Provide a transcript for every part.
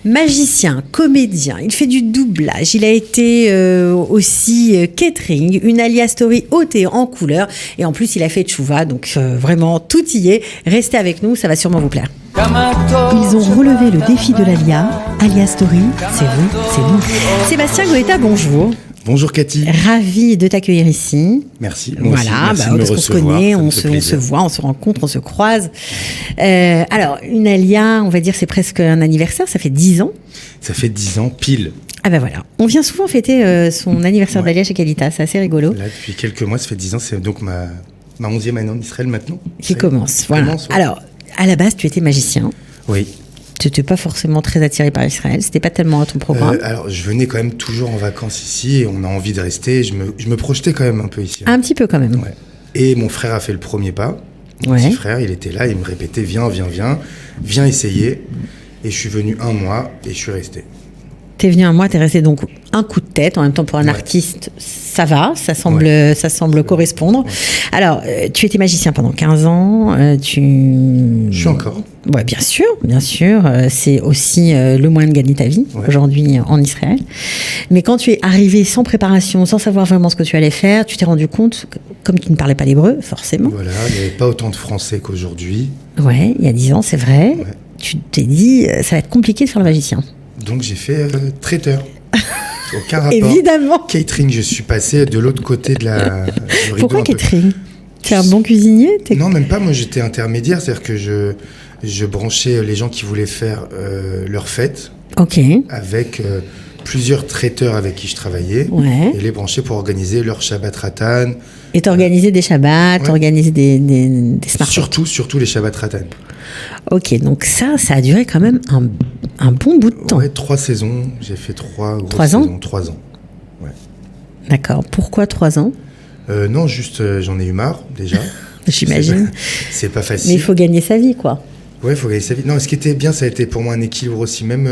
Magicien, comédien, il fait du doublage, il a été aussi catering, une alias story haute et en couleur, et en plus il a fait Tchouva, donc vraiment tout y est. Restez avec nous, ça va sûrement vous plaire. Ils ont relevé le défi de l'Alia Story, c'est vous, c'est nous. Sébastien Goëta, bonjour. Bonjour Cathy. Ravi de t'accueillir ici. Merci. Moi aussi, voilà, merci de me parce qu'on se connaît, on se voit, on se rencontre, on se croise. Alors, une alia, on va dire, c'est presque un anniversaire, ça fait 10 ans. Ça fait 10 ans, pile. Ah ben voilà, on vient souvent fêter son anniversaire d'Alia chez Qualitas, c'est assez rigolo. Là, depuis quelques mois, ça fait 10 ans, c'est donc ma 11e année en Israël maintenant. Qui commence, voilà. Ouais. Alors, à la base, tu étais magicien. Oui. Tu n'étais pas forcément très attiré par Israël, c'était pas tellement à ton programme. Alors, je venais quand même toujours en vacances ici et on a envie de rester. Je me projetais quand même un peu ici. Un petit peu quand même. Ouais. Et mon frère a fait le premier pas. Mon petit frère, il était là, il me répétait viens essayer. Et je suis venu un mois et je suis resté. T'es venu un mois, t'es resté donc un coup de tête. En même temps, pour un artiste, ça va, ça semble correspondre. Ouais. Alors, tu étais magicien pendant 15 ans. Je suis encore. Ouais, bien sûr. C'est aussi le moyen de gagner ta vie aujourd'hui en Israël. Mais quand tu es arrivé sans préparation, sans savoir vraiment ce que tu allais faire, tu t'es rendu compte, comme tu ne parlais pas l'hébreu, forcément. Voilà, il n'y avait pas autant de Français qu'aujourd'hui. Ouais, il y a 10 ans, c'est vrai. Ouais. Tu t'es dit, ça va être compliqué de faire le magicien. Donc j'ai fait traiteur. Aucun rapport. Évidemment. Catering, je suis passé de l'autre côté de la. Pourquoi catering ? T'es un bon cuisinier ? Non, même pas. Moi, j'étais intermédiaire, c'est-à-dire que je branchais les gens qui voulaient faire leur fête. Ok. Avec plusieurs traiteurs avec qui je travaillais. Ouais. Et les brancher pour organiser leur Shabbat Ratan. Et t'organisais des Shabbats, t'organisais des smart talks. Surtout les Shabbat Ratan. Ok, donc ça a duré quand même un bon bout de temps. Ouais, 3 saisons. J'ai fait 3 grosses 3 ans saisons. 3 ans. Ouais. D'accord. Pourquoi 3 ans ? Non, juste j'en ai eu marre déjà. J'imagine. C'est pas facile. Mais il faut gagner sa vie, quoi. Ouais, il faut gagner sa vie. Non, ce qui était bien, ça a été pour moi un équilibre aussi. Même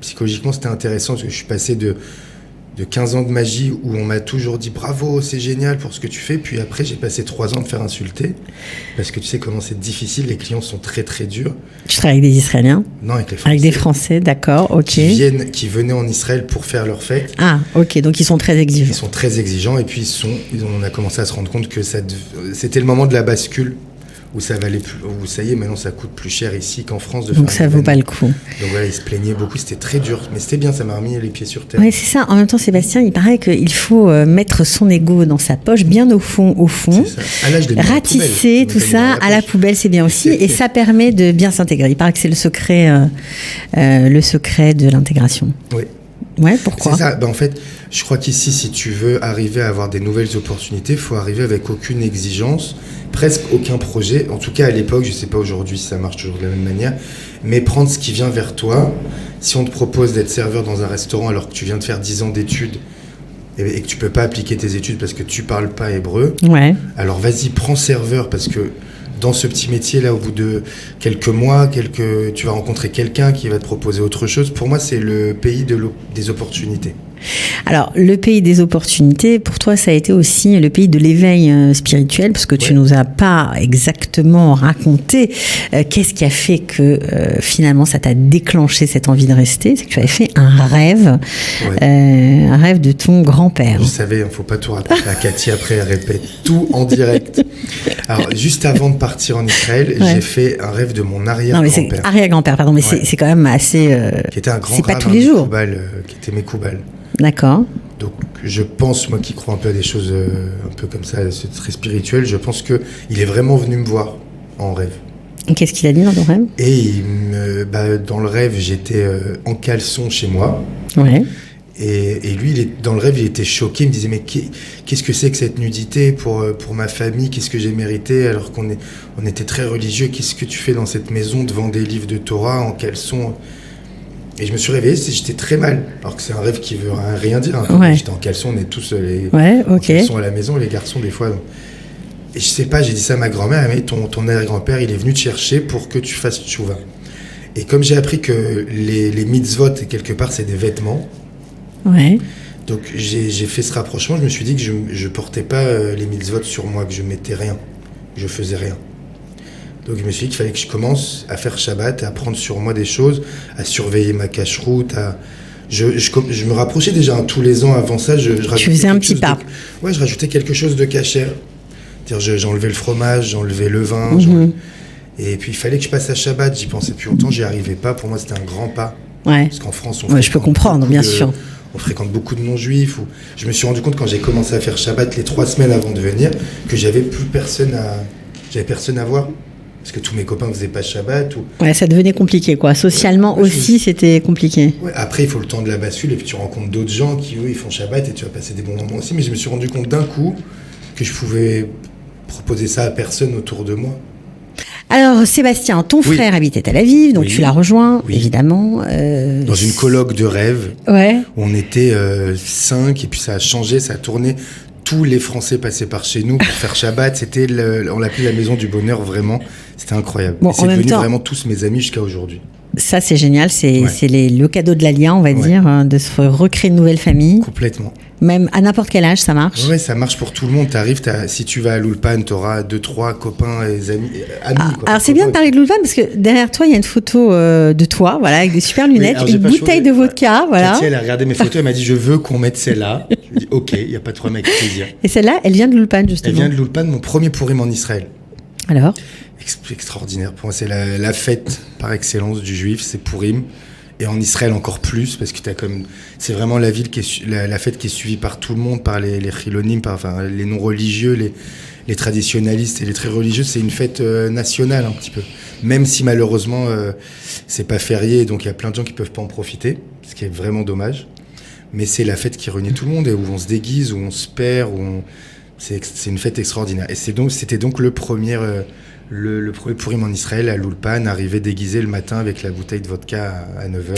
psychologiquement, c'était intéressant parce que je suis passé de 15 ans de magie où on m'a toujours dit bravo, c'est génial pour ce que tu fais. Puis après, j'ai passé 3 ans de faire insulter parce que tu sais comment c'est difficile. Les clients sont très très durs. Tu travailles avec des Israéliens ? Non, avec les Français. Avec des Français, d'accord, ok. Qui venaient en Israël pour faire leur fête. Ah, ok, donc ils sont très exigeants. Ils sont très exigeants et puis on a commencé à se rendre compte que c'était le moment de la bascule. Où ça valait plus, où ça y est, maintenant ça coûte plus cher ici qu'en France de faire. Donc ça vaut pas le coup. Donc voilà, ils se plaignaient beaucoup, c'était très dur, mais c'était bien, ça m'a remis les pieds sur terre. Oui, c'est ça. En même temps, Sébastien, il paraît qu'il faut mettre son ego dans sa poche, bien au fond. C'est ça. Ah là, je l'ai mis ratisser tout ça à la poubelle, c'est bien aussi, et ça permet de bien s'intégrer. Il paraît que c'est le secret de l'intégration. Oui. Ouais, pourquoi ? C'est ça. En fait, je crois qu'ici, si tu veux arriver à avoir des nouvelles opportunités, il faut arriver avec aucune exigence, presque aucun projet. En tout cas, à l'époque, je ne sais pas aujourd'hui si ça marche toujours de la même manière, mais prendre ce qui vient vers toi. Si on te propose d'être serveur dans un restaurant alors que tu viens de faire 10 ans d'études et que tu ne peux pas appliquer tes études parce que tu ne parles pas hébreu, alors vas-y, prends serveur parce que dans ce petit métier-là, au bout de quelques mois, tu vas rencontrer quelqu'un qui va te proposer autre chose. Pour moi, c'est le pays des opportunités. Alors, le pays des opportunités, pour toi, ça a été aussi le pays de l'éveil spirituel, parce que tu nous as pas exactement raconté qu'est-ce qui a fait que finalement ça t'a déclenché cette envie de rester. C'est que tu avais fait un rêve de ton grand-père. Je savais, il ne faut pas tout raconter à Cathy, après elle répète tout en direct. Alors, juste avant de partir en Israël, j'ai fait un rêve de mon arrière-grand-père. Non, mais c'est arrière-grand-père, pardon, mais c'est quand même assez... qui était un grand c'est pas tous les jours. Qui était Mekoubal. D'accord. Donc je pense, moi qui crois un peu à des choses un peu comme ça, c'est très spirituel, je pense qu'il est vraiment venu me voir en rêve. Et qu'est-ce qu'il a dit dans ton rêve ? Et dans le rêve, j'étais en caleçon chez moi. Ouais. Et lui, dans le rêve, il était choqué. Il me disait, mais qu'est-ce que c'est que cette nudité pour ma famille ? Qu'est-ce que j'ai mérité alors qu'on était très religieux ? Qu'est-ce que tu fais dans cette maison devant des livres de Torah en caleçon ? Et je me suis réveillé, j'étais très mal. Alors que c'est un rêve qui veut rien dire. J'étais en caleçon, on est tous en caleçon à la maison, les garçons des fois. Donc. Et je sais pas, j'ai dit ça à ma grand-mère, elle m'a dit, ton arrière-grand-père, il est venu te chercher pour que tu fasses tchouva. Et comme j'ai appris que les mitzvot, quelque part, c'est des vêtements. Ouais. Donc j'ai fait ce rapprochement, je me suis dit que je portais pas les mitzvot sur moi, que je mettais rien, que je faisais rien. Donc je me suis dit qu'il fallait que je commence à faire Shabbat, à prendre sur moi des choses, à surveiller ma cache-route, je me rapprochais déjà tous les ans avant ça. Je tu faisais un petit pas. Ouais, je rajoutais quelque chose de cachère. C'est-à-dire j'enlevais le fromage, j'enlevais le vin. Et puis il fallait que je passe à Shabbat. J'y pensais depuis longtemps, j'y arrivais pas. Pour moi, c'était un grand pas. Ouais. Parce qu'en France, je peux comprendre, bien sûr. On fréquente beaucoup de non-juifs. Je me suis rendu compte quand j'ai commencé à faire Shabbat les 3 semaines avant de venir que j'avais personne à voir. Parce que tous mes copains faisaient pas Shabbat. Ouais, ça devenait compliqué, quoi. Socialement aussi, c'était compliqué. Ouais, après, il faut le temps de la bascule et puis tu rencontres d'autres gens qui, eux, ils font Shabbat et tu vas passer des bons moments aussi. Mais je me suis rendu compte d'un coup que je pouvais proposer ça à personne autour de moi. Alors, Sébastien, ton frère habitait Tel Aviv, donc tu l'as rejoint, évidemment. Dans une colloque de rêve. Ouais. Où on était 5 et puis ça a changé, ça a tourné. Tous les Français passaient par chez nous pour faire Shabbat. On l'appelait la maison du bonheur, vraiment. C'était incroyable. Bon, et c'est devenu vraiment tous mes amis jusqu'à aujourd'hui. Ça, c'est génial. C'est le cadeau de l'Alia, on va dire, de se recréer une nouvelle famille. Complètement. Même à n'importe quel âge, ça marche. Oui, ça marche pour tout le monde. Si tu vas à l'Ulpan, tu auras 2-3 copains et amis. Alors, c'est bien de parler de l'Ulpan parce que derrière toi, il y a une photo de toi, voilà, avec des super lunettes, une bouteille de vodka. Voilà. Cathy, elle a regardé mes photos, elle m'a dit je veux qu'on mette celle-là. Je lui ai dit ok, il n'y a pas de problème, avec plaisir. Et celle-là, elle vient de l'Ulpan, justement. Elle vient de l'Ulpan, mon premier Purim en Israël. Alors extraordinaire. Pour moi, c'est la fête par excellence du juif, c'est Purim. Et en Israël encore plus, parce que c'est vraiment la ville la fête qui est suivie par tout le monde, par les chilonim, les non-religieux, les traditionnalistes et les très religieux. C'est une fête nationale un petit peu. Même si malheureusement, c'est pas férié, donc il y a plein de gens qui peuvent pas en profiter, ce qui est vraiment dommage. Mais c'est la fête qui réunit tout le monde, et où on se déguise, où on se perd, c'est une fête extraordinaire. Et c'était donc le premier Purim en Israël, à l'Ulpan, arrivé déguisé le matin avec la bouteille de vodka à 9h.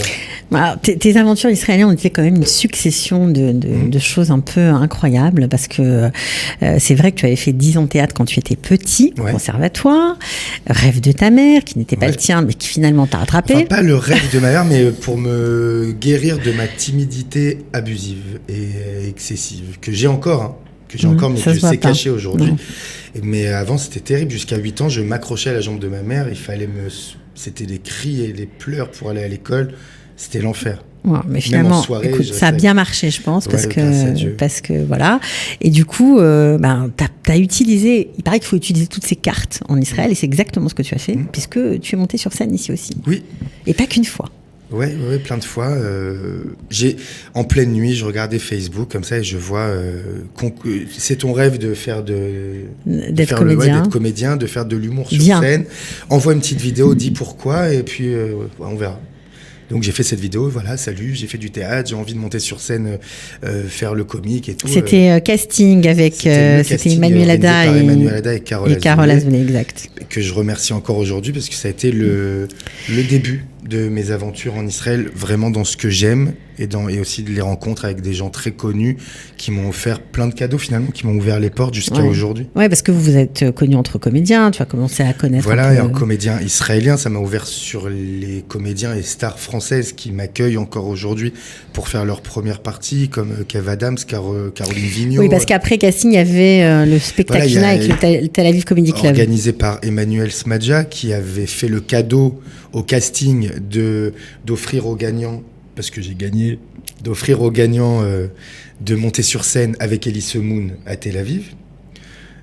Alors, tes aventures israéliennes ont été quand même une succession de choses un peu incroyables, parce que c'est vrai que tu avais fait 10 ans de théâtre quand tu étais petit, au conservatoire, rêve de ta mère, qui n'était pas le tien, mais qui finalement t'a rattrapé. Enfin, pas le rêve de ma mère, mais pour me guérir de ma timidité abusive et excessive, que j'ai encore, mais que je sais cacher aujourd'hui. Mais avant, c'était terrible. Jusqu'à 8 ans, je m'accrochais à la jambe de ma mère. C'était des cris et des pleurs pour aller à l'école. C'était l'enfer. Ouais, mais finalement, soirée, écoute, ça a bien marché, je pense, parce que voilà. Et du coup, t'as utilisé. Il paraît qu'il faut utiliser toutes ces cartes en Israël, et c'est exactement ce que tu as fait, puisque tu es monté sur scène ici aussi. Oui. Et pas qu'une fois. Ouais, plein de fois. En pleine nuit, je regardais Facebook comme ça et je vois. C'est ton rêve d'être comédien, de faire de l'humour sur scène. Envoie une petite vidéo, dis pourquoi et puis on verra. Donc j'ai fait cette vidéo, voilà, salut, j'ai fait du théâtre, j'ai envie de monter sur scène, faire le comique et tout. C'était casting avec c'était Emmanuel Ada et Carole Azoulay, exact. Que je remercie encore aujourd'hui parce que ça a été le début de mes aventures en Israël, vraiment dans ce que j'aime et aussi de les rencontres avec des gens très connus qui m'ont offert plein de cadeaux finalement, qui m'ont ouvert les portes jusqu'à aujourd'hui. Ouais, parce que vous êtes connus entre comédiens, tu as commencé à connaître. Voilà, et un comédien israélien, ça m'a ouvert sur les comédiens et stars françaises qui m'accueillent encore aujourd'hui pour faire leur première partie, comme Kev Adams, Caroline Vigneault. Oui, parce qu'après casting, il y avait le spectacle avec le Tel Aviv Comedy Club. Organisé par Emmanuel Smadja, qui avait fait le cadeau au casting d'offrir aux gagnants, parce que j'ai gagné, d'offrir aux gagnants de monter sur scène avec Elie Semoun à Tel Aviv.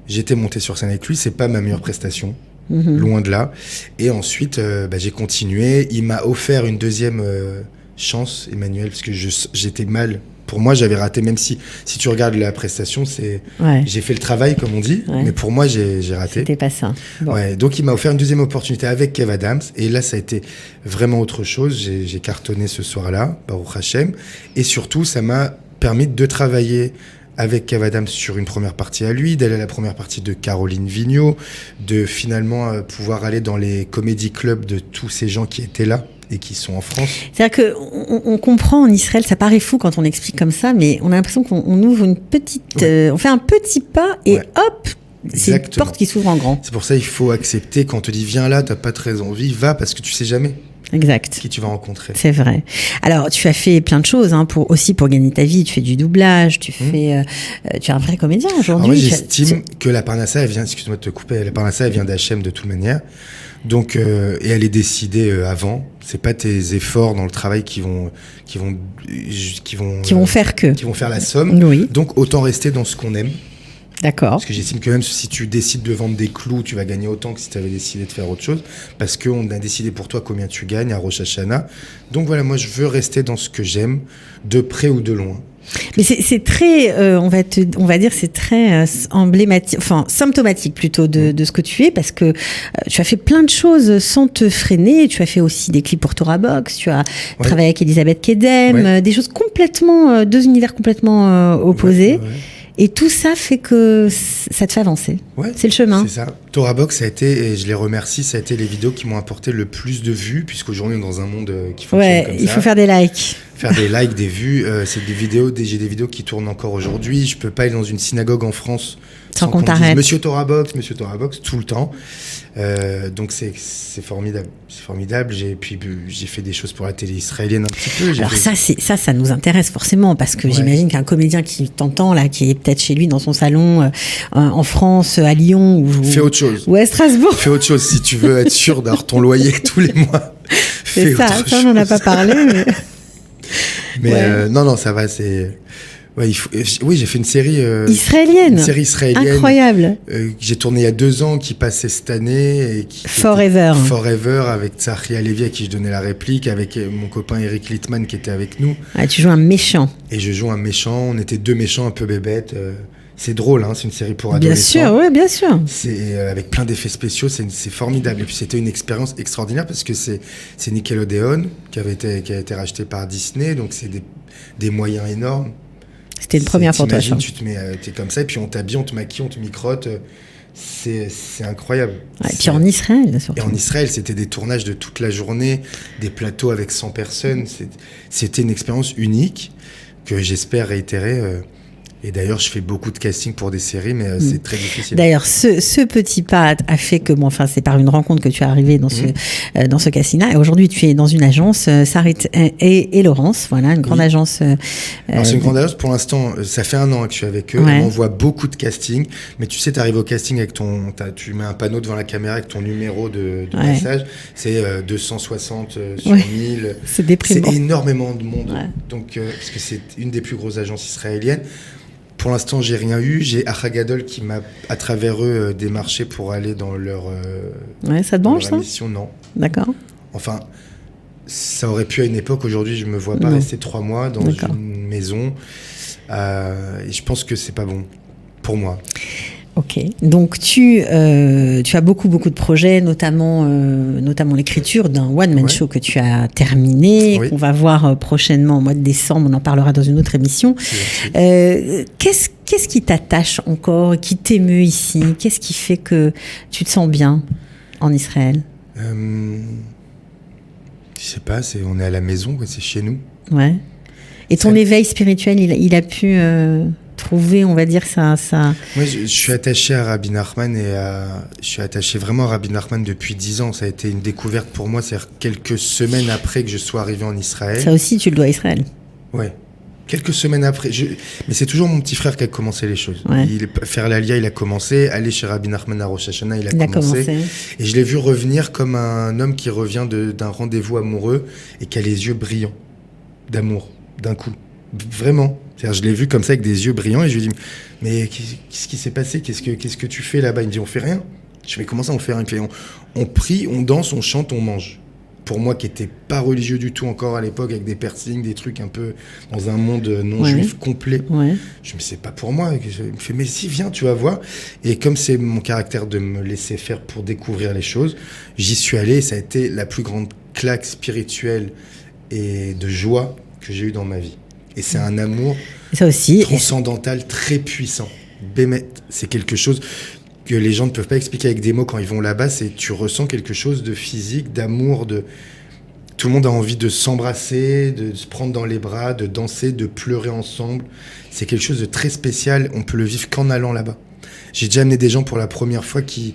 J'étais monté sur scène avec lui, c'est pas ma meilleure prestation, loin de là. Et ensuite, j'ai continué. Il m'a offert une deuxième chance, Emmanuel, parce que j'étais mal. Pour moi, j'avais raté, même si tu regardes la prestation, j'ai fait le travail, comme on dit, mais pour moi, j'ai raté. C'était pas ça. Bon. Ouais, donc, il m'a offert une deuxième opportunité avec Kev Adams, et là, ça a été vraiment autre chose. J'ai cartonné ce soir-là, Baruch Hashem, et surtout, ça m'a permis de travailler avec Kev Adams sur une première partie à lui, d'aller à la première partie de Caroline Vigneault, de finalement pouvoir aller dans les comédie clubs de tous ces gens qui étaient là et qui sont en France. C'est-à-dire qu'on comprend en Israël, ça paraît fou quand on explique comme ça, mais on a l'impression qu'on ouvre une petite... on fait un petit pas et hop, c'est une porte qui s'ouvre en grand. C'est pour ça qu'il faut accepter, quand on te dit viens là, t'as pas très envie, va, parce que tu sais jamais. Exact. qui tu vas rencontrer. C'est vrai. Alors, tu as fait plein de choses pour gagner ta vie. Tu fais du doublage, tu es un vrai comédien aujourd'hui. Moi, j'estime que la Parnassa, elle vient, excuse-moi de te couper, la Parnassa, elle vient d'H&M de toute manière. Donc, et elle est décidée avant. C'est pas tes efforts dans le travail qui vont faire la somme. Oui. Donc, autant rester dans ce qu'on aime. D'accord. Parce que j'estime que même si tu décides de vendre des clous, tu vas gagner autant que si tu avais décidé de faire autre chose. Parce qu'on a décidé pour toi combien tu gagnes à Rosh Hashanah. Donc voilà, moi je veux rester dans ce que j'aime, de près ou de loin. Mais c'est très, on va dire, c'est très emblématique, enfin symptomatique plutôt de ce que tu es, parce que tu as fait plein de choses sans te freiner. Tu as fait aussi des clips pour Torah Box, tu as travaillé avec Elisabeth Kedem, des choses complètement, deux univers complètement opposés. Ouais. Et tout ça fait que ça te fait avancer. Ouais, c'est le chemin. C'est ça. Torah Box, ça a été, et je les remercie, ça a été les vidéos qui m'ont apporté le plus de vues, puisqu'aujourd'hui on est dans un monde qui fonctionne comme ça. Il faut faire des likes. Faire des likes, des vues. C'est des vidéos, j'ai des vidéos qui tournent encore aujourd'hui. Je peux pas aller dans une synagogue en France sans qu'on t'arrête. Monsieur Torah Box, tout le temps. Donc c'est formidable. C'est formidable. J'ai fait des choses pour la télé israélienne un petit peu. Alors ça nous intéresse forcément, parce que j'imagine qu'un comédien qui t'entend là, qui est peut-être chez lui dans son salon en France, à Lyon ou fais autre chose. Ou à Strasbourg. Fais autre chose si tu veux être sûr d'avoir ton loyer tous les mois. C'est ça on n'en a pas parlé. Mais non, ça va. C'est ouais, oui, j'ai fait une série israélienne. Une série israélienne. Incroyable. Que j'ai tournée il y a 2 ans, qui passait cette année. Et Forever, avec Tsachi Alevi à qui je donnais la réplique, avec mon copain Eric Littman qui était avec nous. Ah, tu joues un méchant. Et je joue un méchant. On était 2 méchants un peu bébêtes. C'est drôle, hein, c'est une série pour adolescents. Bien sûr, oui, bien sûr. C'est avec plein d'effets spéciaux, c'est formidable. Et puis c'était une expérience extraordinaire parce que c'est Nickelodeon qui a été racheté par Disney, donc c'est des moyens énormes. C'était une première fois toi. Tu t'es comme ça, et puis on t'habille, on te maquille, on te microtte. C'est incroyable. Et puis en Israël, surtout. Et en Israël, c'était des tournages de toute la journée, des plateaux avec 100 personnes. C'était une expérience unique que j'espère réitérer. Et d'ailleurs, je fais beaucoup de casting pour des séries, mais c'est très difficile. D'ailleurs, ce petit pas a fait que, c'est par une rencontre que tu es arrivé dans ce casting-là. Et aujourd'hui, tu es dans une agence, Sarit et Laurence, voilà, une grande agence. Alors, c'est une grande agence. Pour l'instant, ça fait 1 an que je suis avec eux. Ouais. On voit beaucoup de castings. Mais tu sais, tu arrives au casting avec tu mets un panneau devant la caméra avec ton numéro de passage. C'est 260 sur 1000. C'est déprimant. C'est énormément de monde. Ouais. Donc, parce que c'est une des plus grosses agences israéliennes. Pour l'instant, j'ai rien eu. J'ai Achagadol qui m'a, à travers eux, démarché pour aller dans leur ça te branche, ça émission. Non. D'accord. Enfin, ça aurait pu à une époque. Aujourd'hui, je me vois pas rester 3 mois dans une maison. Et je pense que c'est pas bon pour moi. Ok, donc tu as beaucoup de projets, notamment l'écriture d'un one-man show que tu as terminé, qu'on va voir prochainement au mois de décembre, on en parlera dans une autre émission. Qu'est-ce qui t'attache encore, qui t'émeut ici? Qu'est-ce qui fait que tu te sens bien en Israël? Je sais pas, on est à la maison, c'est chez nous. Ouais. Et ton éveil spirituel, il a pu... trouver, on va dire, ça... Moi, je suis attaché à Rabbi Nachman je suis attaché vraiment à Rabbi Nachman depuis 10 ans. Ça a été une découverte pour moi, c'est-à-dire quelques semaines après que je sois arrivé en Israël. Ça aussi, tu le dois à Israël. Ouais. Quelques semaines après. Mais c'est toujours mon petit frère qui a commencé les choses. Ouais. Faire l'Alia, il a commencé. Aller chez Rabbi Nachman à Rosh Hashanah, il a commencé. Et je l'ai vu revenir comme un homme qui revient d'un rendez-vous amoureux et qui a les yeux brillants d'amour, d'un coup. Vraiment. C'est-à-dire, je l'ai vu comme ça avec des yeux brillants et je lui ai dit mais qu'est-ce qui s'est passé, qu'est-ce que tu fais là-bas? Il me dit on fait rien. Je fais comment ça on fait rien? Il me fait on prie, on danse, on chante, on mange. Pour moi qui n'étais pas religieux du tout encore à l'époque, avec des piercings, des trucs un peu dans un monde non juif complet, je me dis c'est pas pour moi. Il me fait mais si, viens, tu vas voir. Et comme c'est mon caractère de me laisser faire pour découvrir les choses, j'y suis allé et ça a été la plus grande claque spirituelle et de joie que j'ai eue dans ma vie. Et c'est un amour transcendantal très puissant. Bémet, c'est quelque chose que les gens ne peuvent pas expliquer avec des mots quand ils vont là-bas. Tu ressens quelque chose de physique, d'amour. Tout le monde a envie de s'embrasser, de se prendre dans les bras, de danser, de pleurer ensemble. C'est quelque chose de très spécial. On peut le vivre qu'en allant là-bas. J'ai déjà amené des gens pour la première fois qui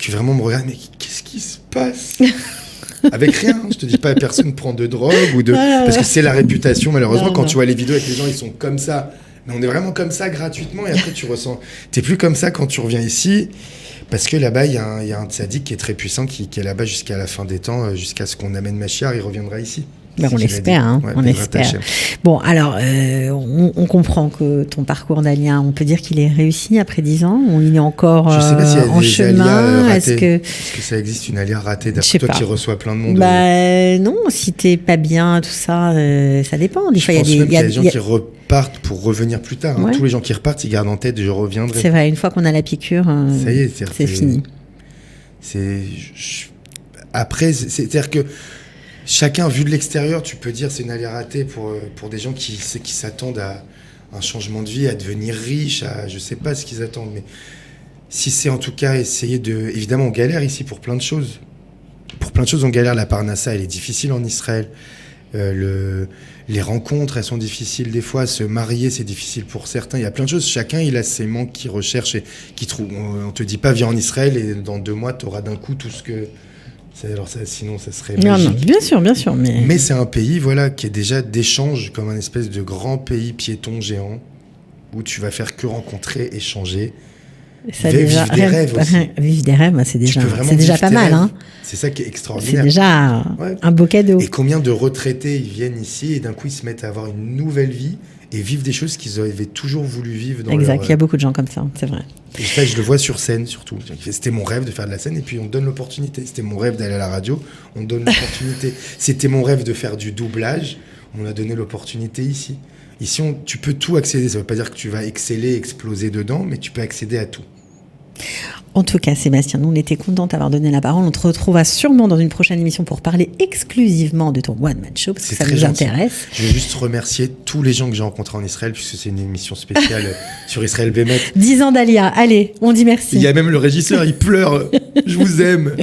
vraiment me regardent. Mais qu'est-ce qui se passe? Avec rien, je te dis pas, personne prend de drogue parce que c'est la réputation, malheureusement, quand tu vois les vidéos avec les gens, ils sont comme ça. Mais on est vraiment comme ça gratuitement et après tu ressens... T'es plus comme ça quand tu reviens ici parce que là-bas, il y a un tzaddik qui est très puissant, qui est là-bas jusqu'à la fin des temps, jusqu'à ce qu'on amène Machiar, il reviendra ici. Ben on l'espère, hein, on espère. Bon, alors, on comprend que ton parcours d'Alia, on peut dire qu'il est réussi après 10 ans, ou il est encore je sais pas s'il y a en des chemin. Est-ce que ça existe une Alia ratée d'après toi qui reçoit plein de monde? Non, si t'es pas bien, tout ça, ça dépend. Des fois, il y a des gens qui repartent pour revenir plus tard. Hein. Ouais. Tous les gens qui repartent, ils gardent en tête, je reviendrai. C'est vrai, une fois qu'on a la piqûre, ça y est, c'est fini. Après, c'est-à-dire que chacun, vu de l'extérieur, tu peux dire c'est une Alia ratée pour des gens qui s'attendent à un changement de vie, à devenir riche, je sais pas ce qu'ils attendent, mais si c'est en tout cas essayer de... Évidemment, on galère ici pour plein de choses. Pour plein de choses, on galère. La Parnassa, elle est difficile en Israël. Les rencontres, elles sont difficiles des fois. Se marier, c'est difficile pour certains. Il y a plein de choses. Chacun, il a ses manques qu'il recherche et qu'il trouve. On te dit pas, viens en Israël et dans 2 mois, tu auras d'un coup tout ce que... Alors ça, sinon, ça serait magique. Non, bien sûr. Mais c'est un pays, voilà, qui est déjà d'échange, comme un espèce de grand pays piéton géant, où tu vas faire que rencontrer, échanger. Vivre des rêves aussi. Vivre des rêves, c'est déjà pas mal. Hein. C'est ça qui est extraordinaire. C'est déjà un beau cadeau. Et combien de retraités ils viennent ici et d'un coup ils se mettent à avoir une nouvelle vie et vivent des choses qu'ils avaient toujours voulu vivre. Exact, il y a beaucoup de gens comme ça, c'est vrai. Et ça, je le vois sur scène surtout. C'était mon rêve de faire de la scène et puis on donne l'opportunité. C'était mon rêve d'aller à la radio, on donne l'opportunité. C'était mon rêve de faire du doublage, on a donné l'opportunité ici. Ici, tu peux tout accéder. Ça ne veut pas dire que tu vas exceller, exploser dedans, mais tu peux accéder à tout. En tout cas, Sébastien, nous, on était contents d'avoir donné la parole. On te retrouvera sûrement dans une prochaine émission pour parler exclusivement de ton one-man show, parce que ça nous intéresse. Je vais juste remercier tous les gens que j'ai rencontrés en Israël, puisque c'est une émission spéciale sur Israël Bémet. 10 ans d'Alia. Allez, on dit merci. Il y a même le régisseur, il pleure. Je vous aime.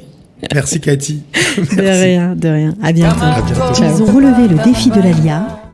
Merci, Cathy. Merci. De rien. À bientôt. Ils ont relevé le défi de l'Alia.